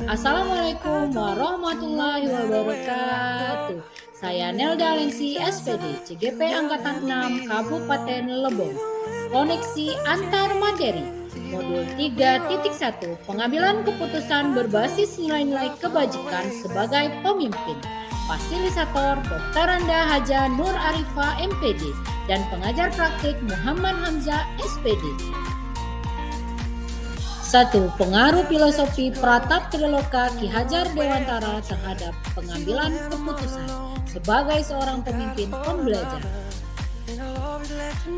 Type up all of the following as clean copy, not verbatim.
Assalamualaikum warahmatullahi wabarakatuh. Saya Nelda Lensi SPD, CGP Angkatan 6 Kabupaten Lebong. Koneksi antar materi. Modul 3.1 Pengambilan keputusan berbasis nilai-nilai kebajikan sebagai pemimpin. Fasilitator Dr. Randa Haja Nur Arifah MPD dan pengajar praktik Muhammad Hamzah SPD. 1. Pengaruh filosofi Pratap Triloka Ki Hajar Dewantara terhadap pengambilan keputusan sebagai seorang pemimpin pembelajar.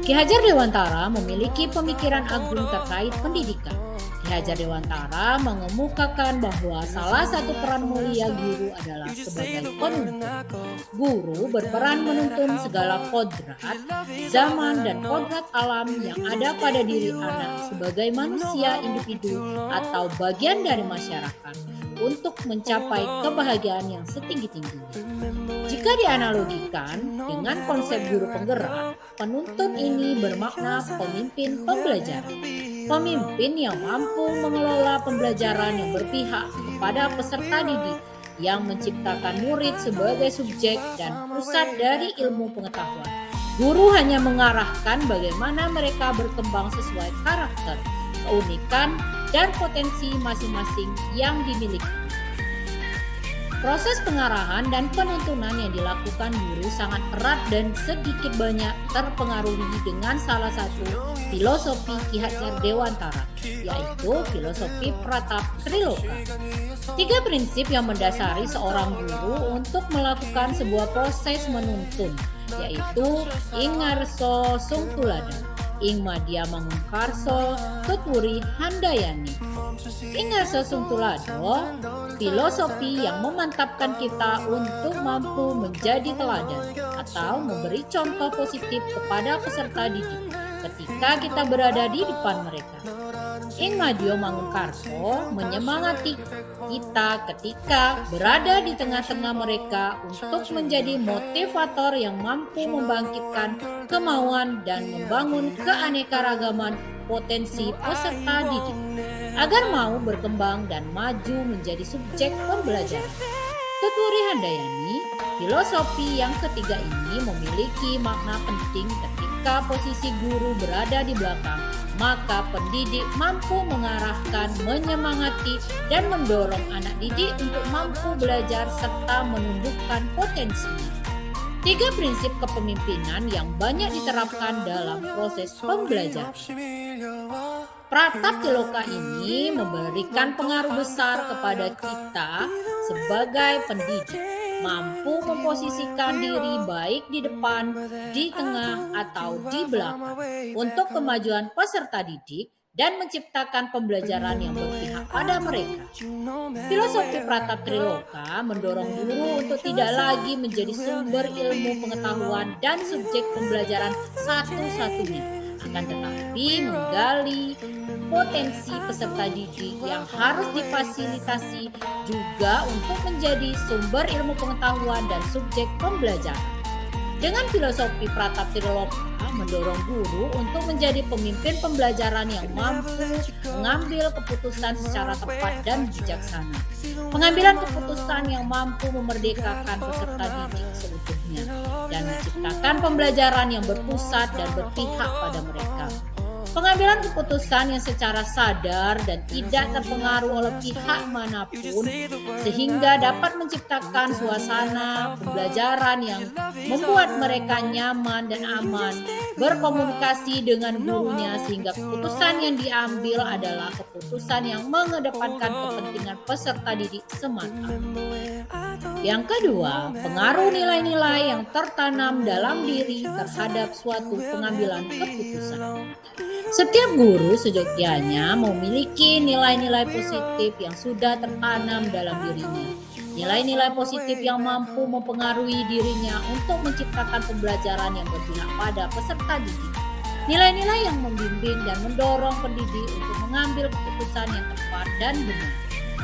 Ki Hajar Dewantara memiliki pemikiran agung terkait pendidikan. Ki Hajar Dewantara mengemukakan bahwa salah satu peran mulia guru adalah sebagai penuntun. Guru berperan menuntun segala kodrat, zaman dan kodrat alam yang ada pada diri anak sebagai manusia individu atau bagian dari masyarakat untuk mencapai kebahagiaan yang setinggi-tingginya. Jika dianalogikan dengan konsep guru penggerak, penuntun ini bermakna pemimpin pembelajaran. Pemimpin yang mampu mengelola pembelajaran yang berpihak kepada peserta didik, yang menciptakan murid sebagai subjek dan pusat dari ilmu pengetahuan. Guru hanya mengarahkan bagaimana mereka berkembang sesuai karakter, keunikan, dan potensi masing-masing yang dimiliki. Proses pengarahan dan penuntunan yang dilakukan guru sangat erat dan sedikit banyak terpengaruhi dengan salah satu filosofi Ki Hajar Dewantara, yaitu filosofi Pratap Triloka. 3 prinsip yang mendasari seorang guru untuk melakukan sebuah proses menuntun, yaitu Ingarso Sungtulada, Ing Madya Mangungkarso, Tuturi Handayani. Ingarso Sungtulado, filosofi yang memantapkan kita untuk mampu menjadi teladan atau memberi contoh positif kepada peserta didik ketika kita berada di depan mereka. Ing Madya Mangungkarso menyemangati kita ketika berada di tengah-tengah mereka untuk menjadi motivator yang mampu membangkitkan kemauan dan membangun keanekaragaman potensi peserta didik agar mau berkembang dan maju menjadi subjek pembelajaran. Tuturi Handayani, filosofi yang ketiga ini memiliki makna penting ketika posisi guru berada di belakang, maka pendidik mampu mengarahkan, menyemangati, dan mendorong anak didik untuk mampu belajar serta menumbuhkan potensinya. 3 prinsip kepemimpinan yang banyak diterapkan dalam proses pembelajaran. Pratap Triloka ini memberikan pengaruh besar kepada kita sebagai pendidik, mampu memposisikan diri baik di depan, di tengah, atau di belakang untuk kemajuan peserta didik dan menciptakan pembelajaran yang berpihak pada mereka. Filosofi Pratap Triloka mendorong guru untuk tidak lagi menjadi sumber ilmu pengetahuan dan subjek pembelajaran satu-satunya, akan tetapi menggali potensi peserta didik yang harus difasilitasi juga untuk menjadi sumber ilmu pengetahuan dan subjek pembelajaran. Dengan filosofi Pratap Triloka mendorong guru untuk menjadi pemimpin pembelajaran yang mampu mengambil keputusan secara tepat dan bijaksana. Pengambilan keputusan yang mampu memerdekakan peserta didik seutuhnya dan menciptakan pembelajaran yang berpusat dan berpihak pada mereka. Pengambilan keputusan yang secara sadar dan tidak terpengaruh oleh pihak manapun sehingga dapat menciptakan suasana pembelajaran yang membuat mereka nyaman dan aman berkomunikasi dengan gurunya sehingga keputusan yang diambil adalah keputusan yang mengedepankan kepentingan peserta didik semata. Yang kedua, pengaruh nilai-nilai yang tertanam dalam diri terhadap suatu pengambilan keputusan. Setiap guru seyogyanya memiliki nilai-nilai positif yang sudah tertanam dalam dirinya. Nilai-nilai positif yang mampu mempengaruhi dirinya untuk menciptakan pembelajaran yang berpihak pada peserta didik. Nilai-nilai yang membimbing dan mendorong pendidik untuk mengambil keputusan yang tepat dan benar.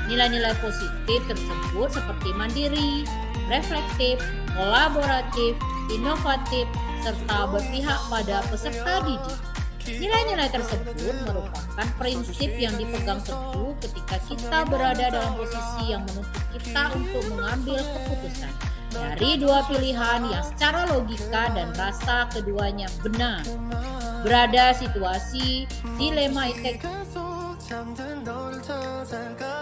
Nilai-nilai positif tersebut seperti mandiri, reflektif, kolaboratif, inovatif, serta berpihak pada peserta didik. Nilai-nilai tersebut merupakan prinsip yang dipegang teguh ketika kita berada dalam posisi yang menuntut kita untuk mengambil keputusan dari dua pilihan yang secara logika dan rasa keduanya benar. Berada situasi dilema etik.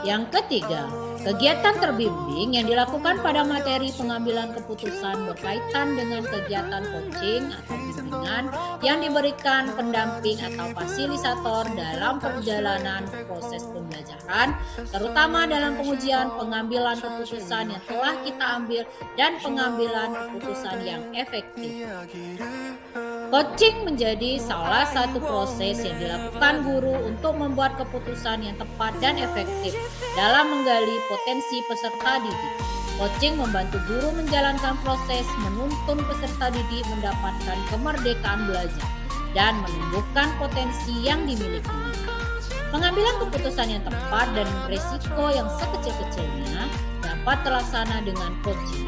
Yang ketiga, kegiatan terbimbing yang dilakukan pada materi pengambilan keputusan berkaitan dengan kegiatan coaching atau bimbingan yang diberikan pendamping atau fasilitator dalam perjalanan proses pembelajaran, terutama dalam pengujian pengambilan keputusan yang telah kita ambil dan pengambilan keputusan yang efektif. Coaching menjadi salah satu proses yang dilakukan guru untuk membuat keputusan yang tepat dan efektif dalam menggali potensi peserta didik. Coaching membantu guru menjalankan proses menuntun peserta didik mendapatkan kemerdekaan belajar dan menumbuhkan potensi yang dimilikinya. Pengambilan keputusan yang tepat dan beresiko yang sekecil-kecilnya dapat terlaksana dengan coaching.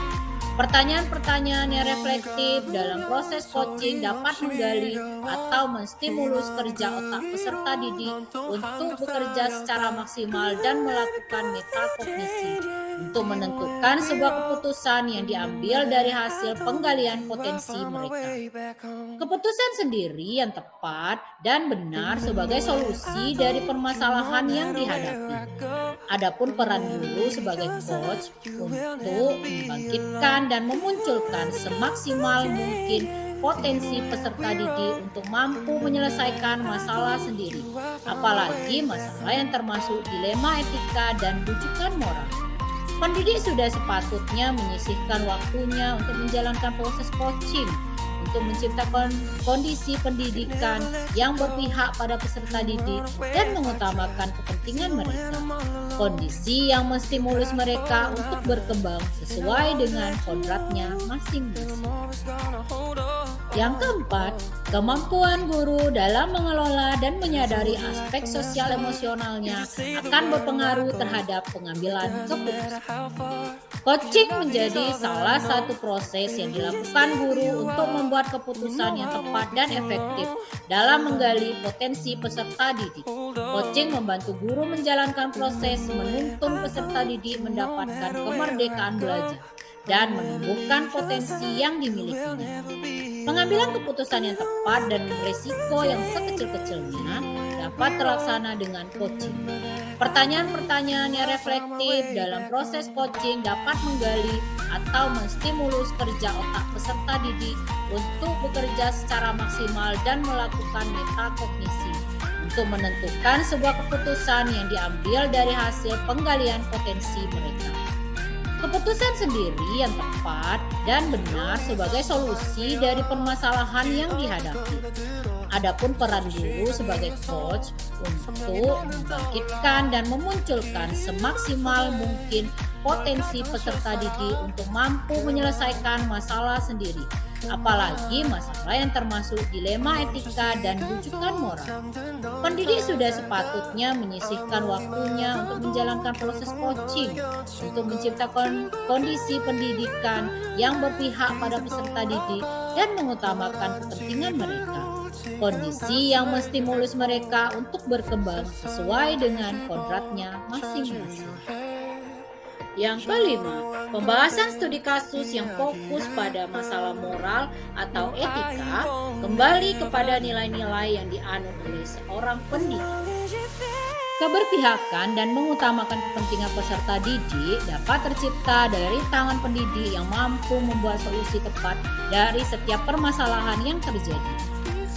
Pertanyaan-pertanyaan yang reflektif dalam proses coaching dapat menggali atau menstimulus kerja otak peserta didik untuk bekerja secara maksimal dan melakukan metakognisi untuk menentukan sebuah keputusan yang diambil dari hasil penggalian potensi mereka. Keputusan sendiri yang tepat dan benar sebagai solusi dari permasalahan yang dihadapi. Adapun peran guru sebagai coach untuk membangkitkan dan memunculkan semaksimal mungkin potensi peserta didik untuk mampu menyelesaikan masalah sendiri, apalagi masalah yang termasuk dilema etika dan rujukan moral. Pendidik sudah sepatutnya menyisihkan waktunya untuk menjalankan proses coaching untuk menciptakan kondisi pendidikan yang berpihak pada peserta didik dan mengutamakan kepentingan mereka. Kondisi yang menstimulus mereka untuk berkembang sesuai dengan kodratnya masing-masing. Yang keempat, kemampuan guru dalam mengelola dan menyadari aspek sosial emosionalnya akan berpengaruh terhadap pengambilan keputusan. Coaching menjadi salah satu proses yang dilakukan guru untuk membuat keputusan yang tepat dan efektif dalam menggali potensi peserta didik. Coaching membantu guru menjalankan proses menuntun peserta didik mendapatkan kemerdekaan belajar dan menumbuhkan potensi yang dimilikinya. Pengambilan keputusan yang tepat dan beresiko yang sekecil-kecilnya dapat terlaksana dengan coaching. Pertanyaan-pertanyaan yang reflektif dalam proses coaching dapat menggali atau menstimulus kerja otak peserta didik untuk bekerja secara maksimal dan melakukan metakognisi untuk menentukan sebuah keputusan yang diambil dari hasil penggalian potensi mereka. Keputusan sendiri yang tepat dan benar sebagai solusi dari permasalahan yang dihadapi. Adapun peran guru sebagai coach untuk membangkitkan dan memunculkan semaksimal mungkin potensi peserta didik untuk mampu menyelesaikan masalah sendiri, apalagi masalah yang termasuk dilema etika dan rujukan moral. Pendidik sudah sepatutnya menyisihkan waktunya untuk menjalankan proses coaching untuk menciptakan kondisi pendidikan yang berpihak pada peserta didik dan mengutamakan kepentingan mereka. Kondisi yang menstimulus mereka untuk berkembang sesuai dengan kodratnya masing-masing. Yang kelima, pembahasan studi kasus yang fokus pada masalah moral atau etika kembali kepada nilai-nilai yang dianut oleh seorang pendidik. Keberpihakan dan mengutamakan kepentingan peserta didik dapat tercipta dari tangan pendidik yang mampu membuat solusi tepat dari setiap permasalahan yang terjadi.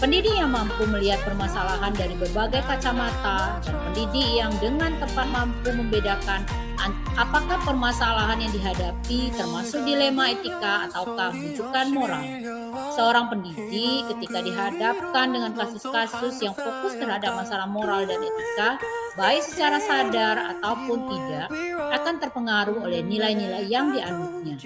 Pendidik yang mampu melihat permasalahan dari berbagai kacamata dan pendidik yang dengan tepat mampu membedakan apakah permasalahan yang dihadapi termasuk dilema etika ataukah rujukan moral. Seorang pendidik ketika dihadapkan dengan kasus-kasus yang fokus terhadap masalah moral dan etika, baik secara sadar ataupun tidak, akan terpengaruh oleh nilai-nilai yang dianutnya.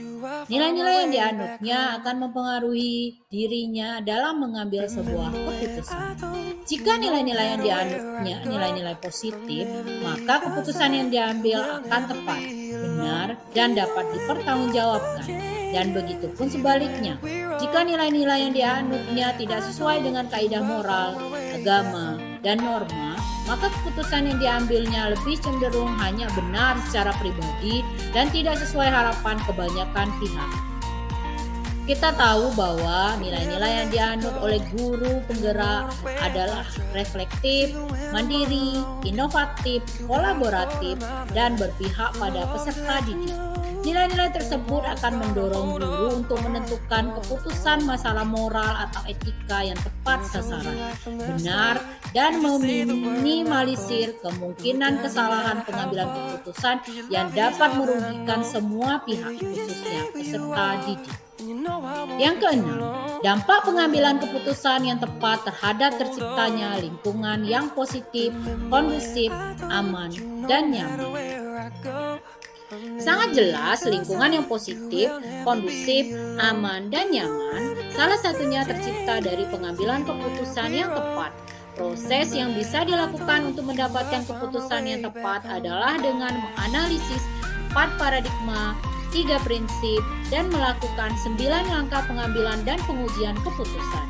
Nilai-nilai yang dianutnya akan mempengaruhi dirinya dalam mengambil sebuah keputusan. Jika nilai-nilai yang dianutnya nilai-nilai positif, maka keputusan yang diambil akan tepat, benar, dan dapat dipertanggungjawabkan. Dan begitu pun sebaliknya, jika nilai-nilai yang dianutnya tidak sesuai dengan kaidah moral agama, dan norma, maka keputusan yang diambilnya lebih cenderung hanya benar secara pribadi dan tidak sesuai harapan kebanyakan pihak. Kita tahu bahwa nilai-nilai yang dianut oleh guru penggerak adalah reflektif, mandiri, inovatif, kolaboratif, dan berpihak pada peserta didik. Nilai-nilai tersebut akan mendorong guru untuk menentukan keputusan masalah moral atau etika yang tepat sasaran, benar, dan meminimalisir kemungkinan kesalahan pengambilan keputusan yang dapat merugikan semua pihak, khususnya peserta didik. Yang keenam, dampak pengambilan keputusan yang tepat terhadap terciptanya lingkungan yang positif, kondusif, aman, dan nyaman. Sangat jelas lingkungan yang positif, kondusif, aman, dan nyaman salah satunya tercipta dari pengambilan keputusan yang tepat. Proses yang bisa dilakukan untuk mendapatkan keputusan yang tepat adalah dengan menganalisis 4 paradigma, 3 prinsip, dan melakukan 9 langkah pengambilan dan pengujian keputusan.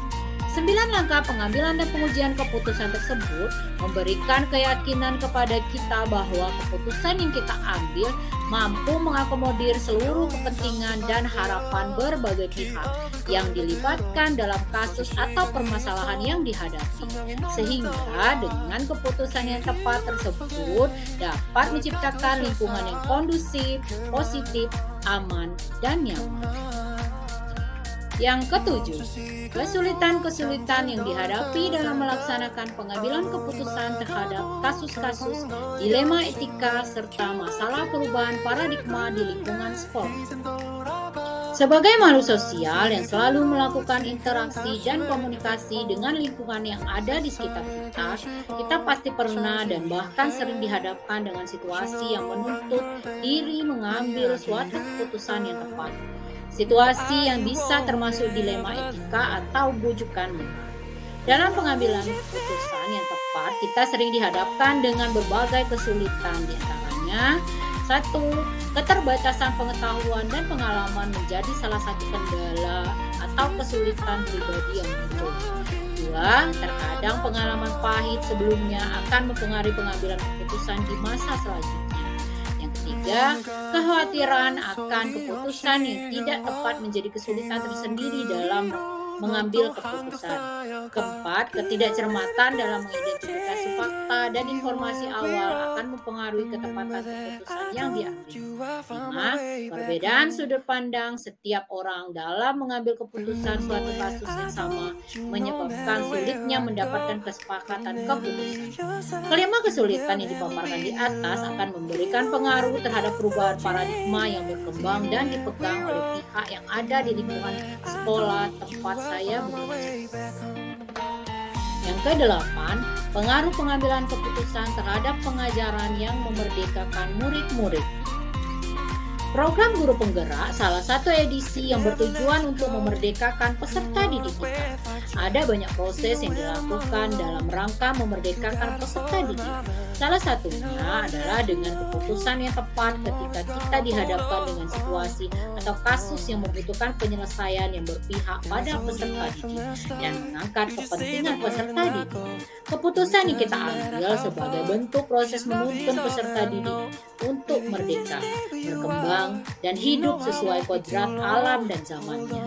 9 langkah pengambilan dan pengujian keputusan tersebut memberikan keyakinan kepada kita bahwa keputusan yang kita ambil mampu mengakomodir seluruh kepentingan dan harapan berbagai pihak yang dilibatkan dalam kasus atau permasalahan yang dihadapi. Sehingga dengan keputusan yang tepat tersebut dapat menciptakan lingkungan yang kondusif, positif, aman, dan nyaman. Yang ketujuh, kesulitan-kesulitan yang dihadapi dalam melaksanakan pengambilan keputusan terhadap kasus-kasus dilema etika serta masalah perubahan paradigma di lingkungan sekolah. Sebagai makhluk sosial yang selalu melakukan interaksi dan komunikasi dengan lingkungan yang ada di sekitar kita, kita pasti pernah dan bahkan sering dihadapkan dengan situasi yang menuntut diri mengambil suatu keputusan yang tepat. Situasi yang bisa termasuk dilema etika atau bujukan moral. Dalam pengambilan keputusan yang tepat, kita sering dihadapkan dengan berbagai kesulitan, di antaranya 1. Keterbatasan pengetahuan dan pengalaman menjadi salah satu kendala atau kesulitan pribadi yang muncul. 2. Terkadang pengalaman pahit sebelumnya akan mempengaruhi pengambilan keputusan di masa selanjutnya. 3. Kekhawatiran akan keputusan yang tidak tepat menjadi kesulitan tersendiri dalam mengambil keputusan. 4. Ketidakcermatan dalam mengidentifikasi fakta dan informasi awal akan mempengaruhi ketepatan keputusan yang diambil. 5. Perbedaan sudut pandang setiap orang dalam mengambil keputusan suatu kasus yang sama menyebabkan sulitnya mendapatkan kesepakatan keputusan. Kelima kesulitan yang dipaparkan di atas akan memberikan pengaruh terhadap perubahan paradigma yang berkembang dan dipegang oleh pihak yang ada di lingkungan sekolah tempat saya bekerja. Yang kedelapan, pengaruh pengambilan keputusan terhadap pengajaran yang memerdekakan murid-murid. Program Guru Penggerak salah satu edisi yang bertujuan untuk memerdekakan peserta didik kita. Ada banyak proses yang dilakukan dalam rangka memerdekakan peserta didik. Salah satunya adalah dengan keputusan yang tepat ketika kita dihadapkan dengan situasi atau kasus yang membutuhkan penyelesaian yang berpihak pada peserta didik dan mengangkat kepentingan peserta didik. Keputusan yang kita ambil sebagai bentuk proses menuntun peserta didik untuk merdeka, berkembang, dan hidup sesuai kodrat alam dan zamannya.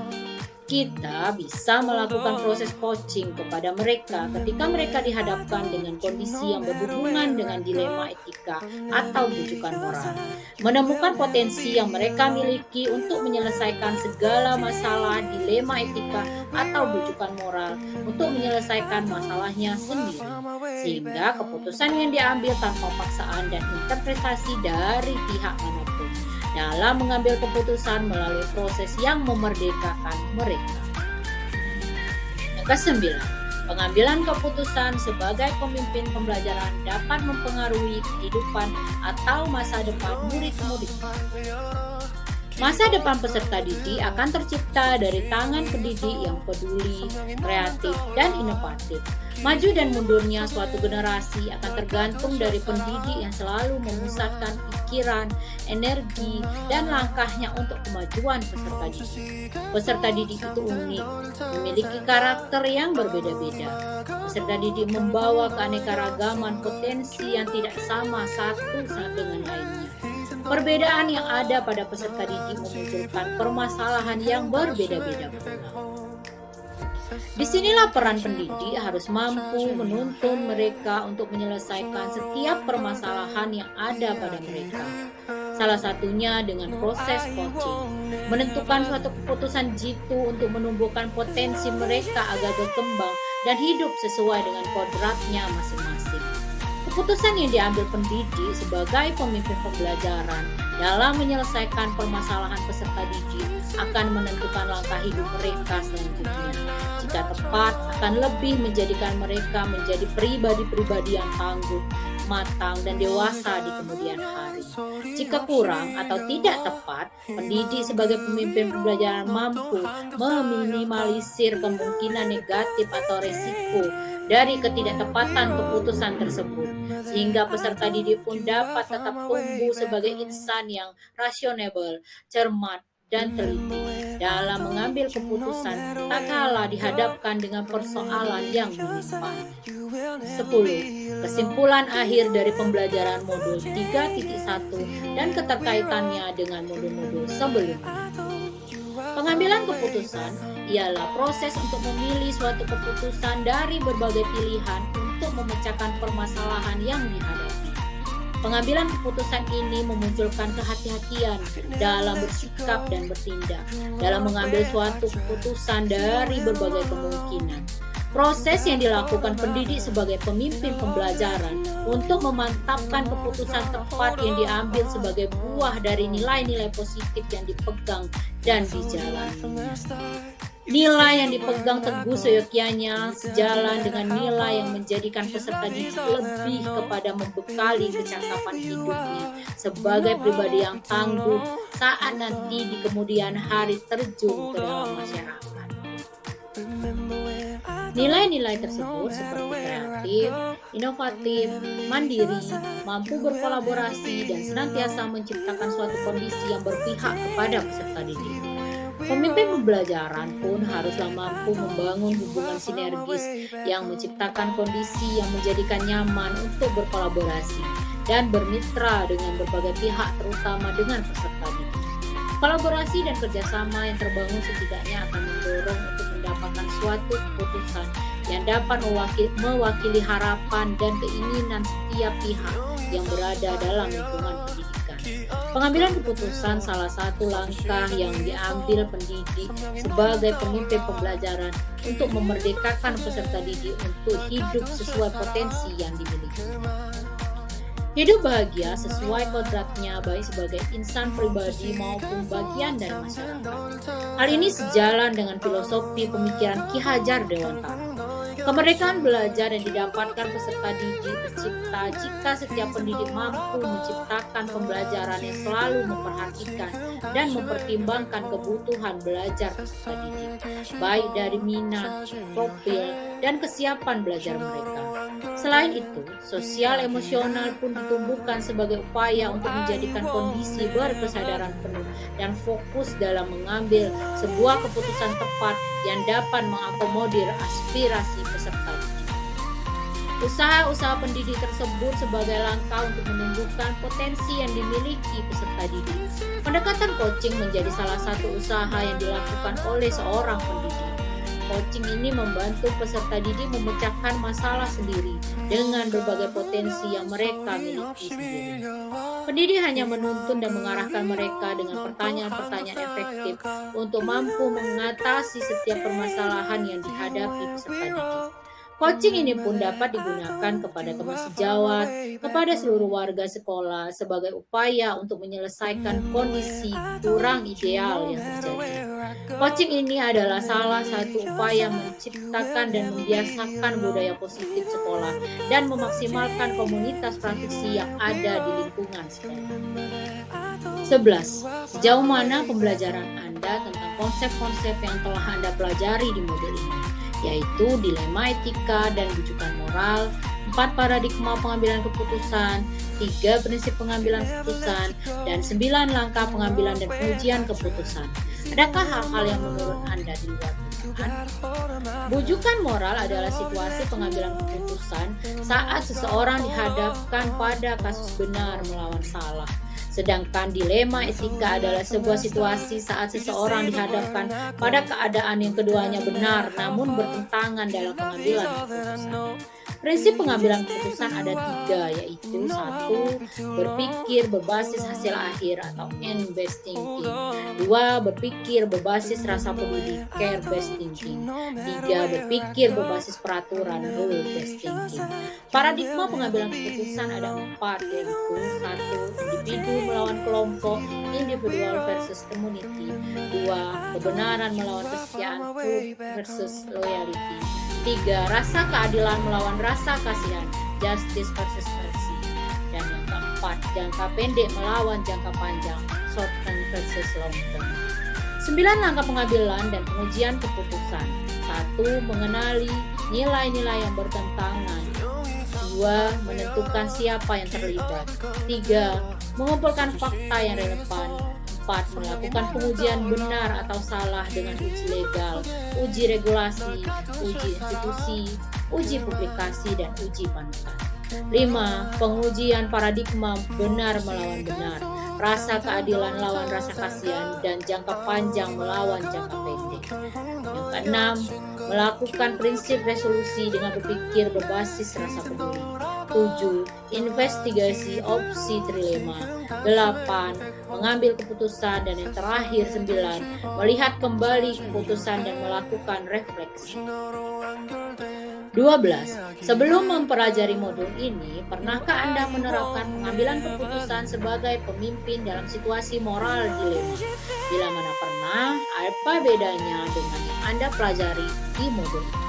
Kita bisa melakukan proses coaching kepada mereka ketika mereka dihadapkan dengan kondisi yang berhubungan dengan dilema etika atau bujukan moral. Menemukan potensi yang mereka miliki untuk menyelesaikan segala masalah dilema etika atau bujukan moral untuk menyelesaikan masalahnya sendiri. Sehingga keputusan yang diambil tanpa paksaan dan interpretasi dari pihak manapun dalam mengambil keputusan melalui proses yang memerdekakan mereka. Yang kesembilan, pengambilan keputusan sebagai pemimpin pembelajaran dapat mempengaruhi kehidupan atau masa depan murid-murid. Masa depan peserta didik akan tercipta dari tangan pendidik yang peduli, kreatif, dan inovatif. Maju dan mundurnya suatu generasi akan tergantung dari pendidik yang selalu memusatkan pikiran, energi, dan langkahnya untuk kemajuan peserta didik. Peserta didik itu unik, memiliki karakter yang berbeda-beda. Peserta didik membawa keanekaragaman potensi yang tidak sama satu dengan lainnya. Perbedaan yang ada pada peserta didik memunculkan permasalahan yang berbeda-beda pula. Disinilah peran pendidik harus mampu menuntun mereka untuk menyelesaikan setiap permasalahan yang ada pada mereka. Salah satunya dengan proses coaching, menentukan suatu keputusan jitu untuk menumbuhkan potensi mereka agar berkembang dan hidup sesuai dengan kodratnya masing-masing. Keputusan yang diambil pendidik sebagai pemimpin pembelajaran dalam menyelesaikan permasalahan peserta didik akan menentukan langkah hidup mereka selanjutnya. Jika tepat, akan lebih menjadikan mereka menjadi pribadi-pribadi yang tangguh, matang, dan dewasa di kemudian hari. Jika kurang atau tidak tepat, pendidik sebagai pemimpin pembelajaran mampu meminimalisir kemungkinan negatif atau resiko dari ketidaktepatan keputusan tersebut, sehingga peserta didik pun dapat tetap tumbuh sebagai insan yang rasional, cermat, dan teliti dalam mengambil keputusan tak kalah dihadapkan dengan persoalan yang menimpa. 10. Kesimpulan akhir dari pembelajaran modul 3.1 dan keterkaitannya dengan modul-modul sebelumnya. Pengambilan keputusan ialah proses untuk memilih suatu keputusan dari berbagai pilihan untuk memecahkan permasalahan yang dihadapi. Pengambilan keputusan ini memunculkan kehati-hatian dalam bersikap dan bertindak, dalam mengambil suatu keputusan dari berbagai kemungkinan. Proses yang dilakukan pendidik sebagai pemimpin pembelajaran untuk memantapkan keputusan tepat yang diambil sebagai buah dari nilai-nilai positif yang dipegang dan dijalani. Nilai yang dipegang teguh seyogyanya sejalan dengan nilai yang menjadikan peserta didik lebih kepada membekali kecakapan hidupnya sebagai pribadi yang tangguh saat nanti di kemudian hari terjun ke dalam masyarakat. Nilai-nilai tersebut seperti kreatif, inovatif, mandiri, mampu berkolaborasi, dan senantiasa menciptakan suatu kondisi yang berpihak kepada peserta didik. Pemimpin pembelajaran pun haruslah mampu membangun hubungan sinergis yang menciptakan kondisi yang menjadikan nyaman untuk berkolaborasi dan bermitra dengan berbagai pihak, terutama dengan peserta didik. Kolaborasi dan kerjasama yang terbangun setidaknya akan mendorong untuk mendapatkan suatu keputusan yang dapat mewakili harapan dan keinginan setiap pihak yang berada dalam lingkungan pendidikan. Pengambilan keputusan salah satu langkah yang diambil pendidik sebagai pemimpin pembelajaran untuk memerdekakan peserta didik untuk hidup sesuai potensi yang dimiliki. Hidup bahagia sesuai kodratnya baik sebagai insan pribadi maupun bagian dari masyarakat. Hal ini sejalan dengan filosofi pemikiran Ki Hajar Dewantara. Kemerdekaan belajar yang didapatkan peserta didik tercipta jika setiap pendidik mampu menciptakan pembelajaran yang selalu memperhatikan dan mempertimbangkan kebutuhan belajar peserta didik, baik dari minat, profil, dan kesiapan belajar mereka. Selain itu, sosial emosional pun ditumbuhkan sebagai upaya untuk menjadikan kondisi berkesadaran penuh dan fokus dalam mengambil sebuah keputusan tepat yang dapat mengakomodir aspirasi peserta didik. Usaha-usaha pendidik tersebut sebagai langkah untuk menumbuhkan potensi yang dimiliki peserta didik. Pendekatan coaching menjadi salah satu usaha yang dilakukan oleh seorang pendidik. Coaching ini membantu peserta didik memecahkan masalah sendiri dengan berbagai potensi yang mereka miliki sendiri. Pendidik hanya menuntun dan mengarahkan mereka dengan pertanyaan-pertanyaan efektif untuk mampu mengatasi setiap permasalahan yang dihadapi peserta didik. Coaching ini pun dapat digunakan kepada teman sejawat, kepada seluruh warga sekolah sebagai upaya untuk menyelesaikan kondisi kurang ideal yang terjadi. Coaching ini adalah salah satu upaya menciptakan dan membiasakan budaya positif sekolah dan memaksimalkan komunitas praktisi yang ada di lingkungan sekolah. 11. Sejauh mana pembelajaran Anda tentang konsep-konsep yang telah Anda pelajari di modul ini, yaitu dilema etika dan rujukan moral, 4 paradigma pengambilan keputusan, 3 prinsip pengambilan keputusan, dan 9 langkah pengambilan dan pengujian keputusan. Adakah hal-hal yang menurut Anda di luar dugaan? Bujukan moral adalah situasi pengambilan keputusan saat seseorang dihadapkan pada kasus benar melawan salah. Sedangkan dilema etika adalah sebuah situasi saat seseorang dihadapkan pada keadaan yang keduanya benar namun bertentangan dalam pengambilan keputusan. Prinsip pengambilan keputusan ada 3, yaitu 1. Berpikir berbasis hasil akhir atau end-based thinking, 2. Berpikir berbasis rasa peduli care-based thinking, 3. Berpikir berbasis peraturan rule-based thinking. Paradigma pengambilan keputusan ada 4, yaitu 1. Individu melawan kelompok, individual versus community, 2. Kebenaran melawan kesetiaan, truth versus loyalty, 3. Rasa keadilan melawan rasa kasihan, justice versus mercy, dan yang keempat, jangka pendek melawan jangka panjang, short term versus long term. 9 langkah pengambilan dan pengujian keputusan. 1. Mengenali nilai-nilai yang bertentangan, 2. Menentukan siapa yang terlibat, 3. Mengumpulkan fakta yang relevan, 4. Melakukan pengujian benar atau salah dengan uji legal, uji regulasi, uji institusi, uji publikasi, dan uji panutan. 5. Pengujian paradigma benar melawan benar, rasa keadilan lawan rasa kasihan, dan jangka panjang melawan jangka pendek. Yang keenam, melakukan prinsip resolusi dengan berpikir berbasis rasa peduli. 7. Investigasi opsi trilema. 8. Mengambil keputusan, dan yang terakhir 9. Melihat kembali keputusan dan melakukan refleksi. 12. Sebelum mempelajari modul ini, pernahkah Anda menerapkan pengambilan keputusan sebagai pemimpin dalam situasi moral dilema? Bila mana pernah, apa bedanya dengan yang Anda pelajari di modul ini?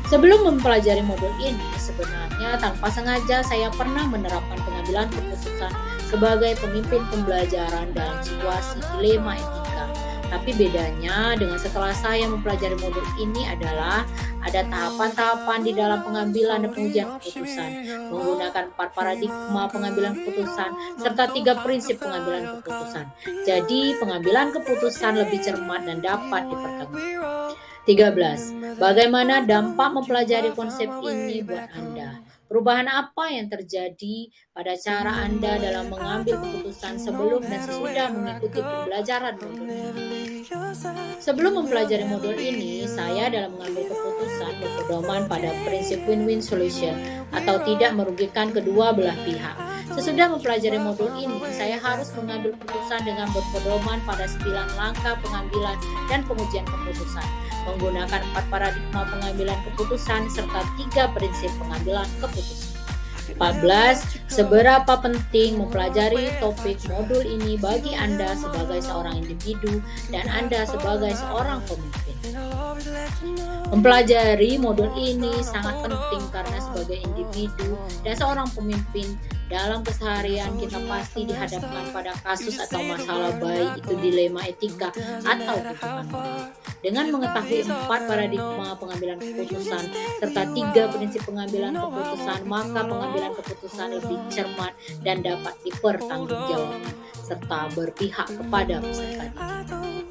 Sebelum mempelajari modul ini, sebenarnya tanpa sengaja saya pernah menerapkan pengambilan keputusan sebagai pemimpin pembelajaran dalam situasi dilema etika. Tapi bedanya dengan setelah saya mempelajari modul ini adalah ada tahapan-tahapan di dalam pengambilan dan pengujian keputusan, menggunakan 4 paradigma pengambilan keputusan, serta 3 prinsip pengambilan keputusan. Jadi, pengambilan keputusan lebih cermat dan dapat dipertanggungjawabkan. 13. Bagaimana dampak mempelajari konsep ini buat Anda? Perubahan apa yang terjadi pada cara Anda dalam mengambil keputusan sebelum dan sesudah mengikuti pembelajaran modul ini? Sebelum mempelajari modul ini, saya dalam mengambil keputusan berpedoman pada prinsip win-win solution atau tidak merugikan kedua belah pihak. Sesudah mempelajari modul ini, saya harus mengambil keputusan dengan berpedoman pada 9 langkah pengambilan dan pengujian keputusan, menggunakan 4 paradigma pengambilan keputusan serta 3 prinsip pengambilan keputusan. 14. Seberapa penting mempelajari topik modul ini bagi Anda sebagai seorang individu dan Anda sebagai seorang pemimpin? Mempelajari modul ini sangat penting karena sebagai individu dan seorang pemimpin dalam keseharian kita pasti dihadapkan pada kasus atau masalah, baik itu dilema etika atau bujukan moral. Dengan mengetahui 4 paradigma pengambilan keputusan serta 3 prinsip pengambilan keputusan, maka pengambilan keputusan lebih cermat dan dapat dipertanggungjawabkan serta berpihak kepada peserta didik.